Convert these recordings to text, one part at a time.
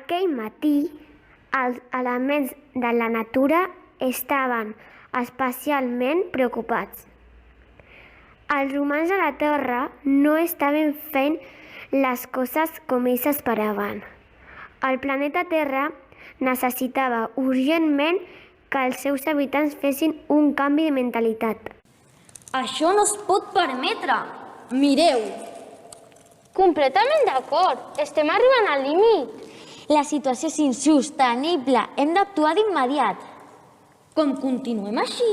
Aquell matí, els elements de la natura estaven especialment preocupats. Els humans de la Terra no estaven fent les coses com ells esperaven. El planeta Terra necessitava urgentment que els seus habitants fessin un canvi de mentalitat. Això no es pot permetre. Mireu. Completament d'acord. Estem arribant al límit. La situació és insostenible. Hem d'actuar d'immediat. Com continuem així,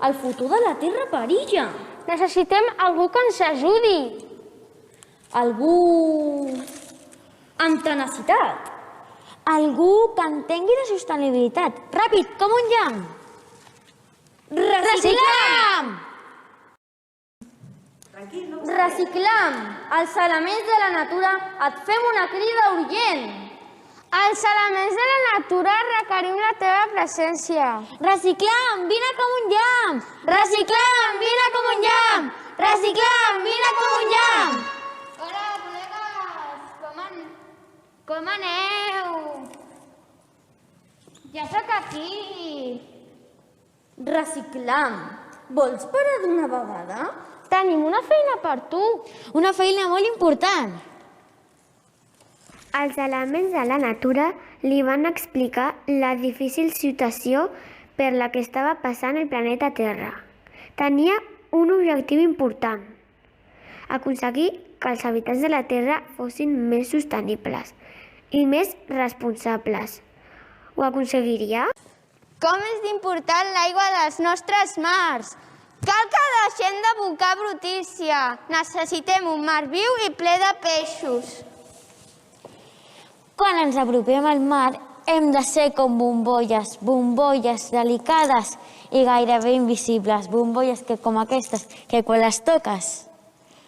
el futur de la Terra perilla. Necessitem algú que ens ajudi. Algú amb tenacitat. Algú que entengui de sostenibilitat. Ràpid, com un llamp. Reciclam! Reciclam! Els elements de la natura et fem una crida urgent. Els elements de la natura requerim la teva presència. Reciclam, vine com un llamp. Reciclam! Vine com un llamp! Reciclam! Vine com un llamp! Hola, col·legues! Com aneu? Ja sóc aquí. Reciclam! Vols parar d'una vegada? Tenim una feina per tu. Una feina molt important. Els elements de la natura li van explicar la difícil situació per la que estava passant el planeta Terra. Tenia un objectiu important: aconseguir que els habitants de la Terra fossin més sostenibles i més responsables. Ho aconseguiria? Com és d'important l'aigua dels nostres mars? Cal que deixem d'abocar brutícia. Necessitem un mar viu i ple de peixos. Quan ens apropem al mar, hem de ser com bombolles, bombolles delicades i gairebé invisibles, bombolles com aquestes, que quan les toques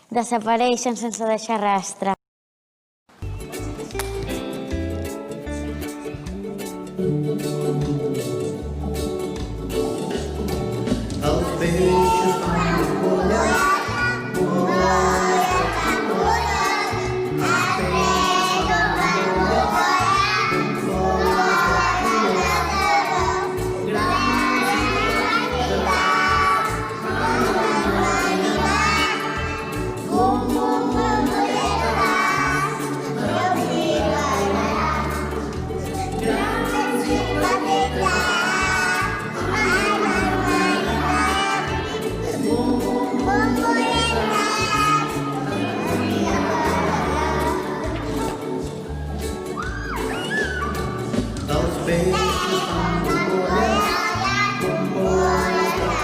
desapareixen sense deixar rastre. Els peixos fan bombolles, bombolles fan bombolles. Els peixos fan bombolles, bombolles de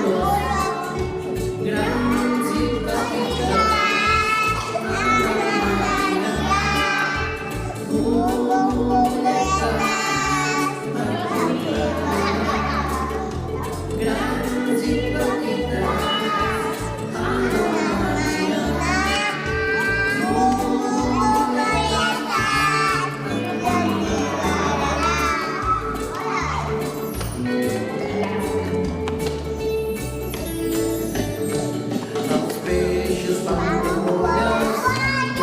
colors. Grans i petites, fan humanitat. Com bombolletes, Déu t'hi regalarà. Grans i petites, els peixos fan bombolles, bombolles de colors. Els peixos fan bombolles,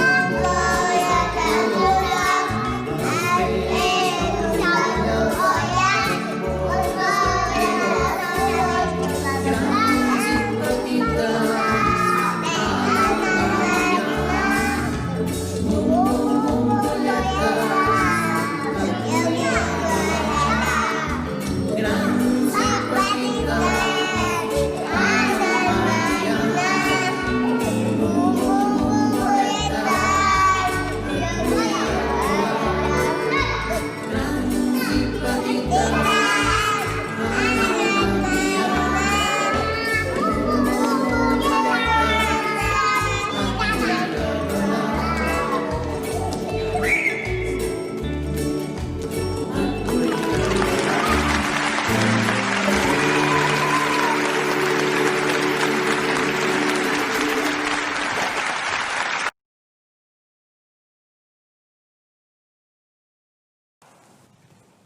bombolles de colors. Grans i petites, fan humanitat. Bombolletes, grans i petites. Els peixos fan bombolles, bombolles de colors. Els peixos fan bombolles, bombolles de colors. Grans i petites,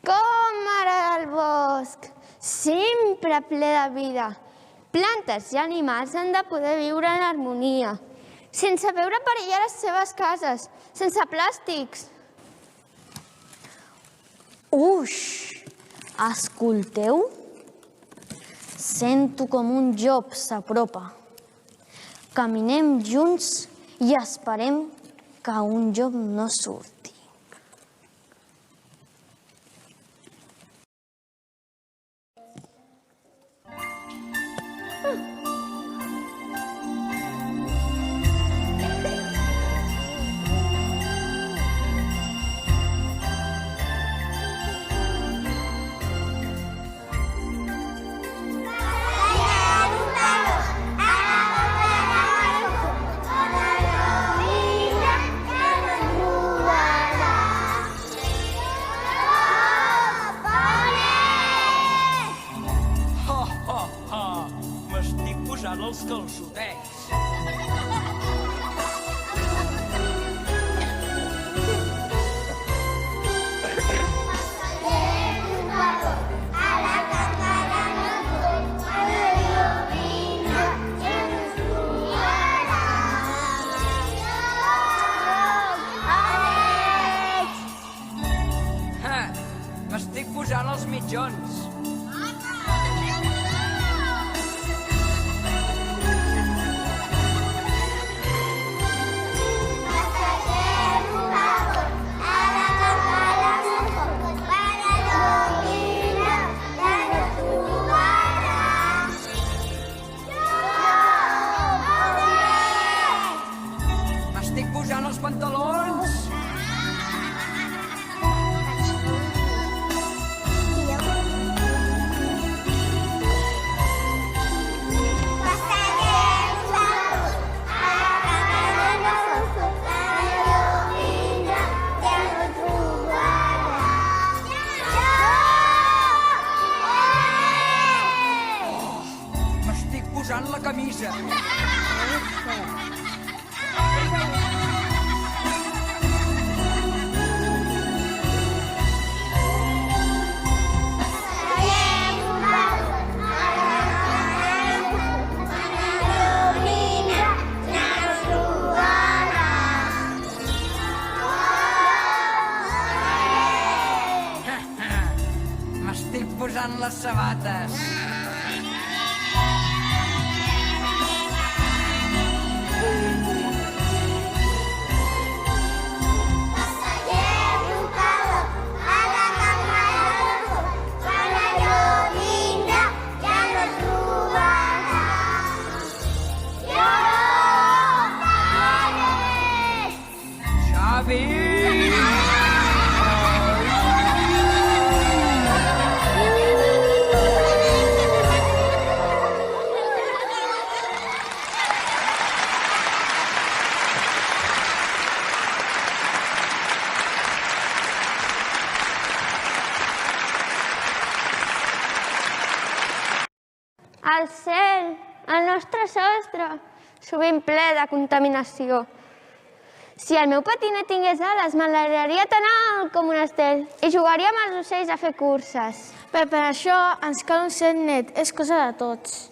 Com m'agrada el bosc, sempre ple de vida. Plantes i animals han de poder viure en harmonia, sense veure perillar les seves cases, sense plàstics. Uix! Escolteu? Sento com un llop s'apropa. Caminem junts i esperem que un llop no surti. M'estic posant els calçotets. M'estic posant els mitjons. M'estic posant els pantalons. M'estic posant la camisa. M'estic posant les sabates. Xavi! El cel, el nostre sostre, sovint ple de contaminació. Si el meu patinet tingués ales, m'enlairaria tan alt com un estel i jugaria amb els ocells a fer curses. Però per això ens cal un cel net, és cosa de tots.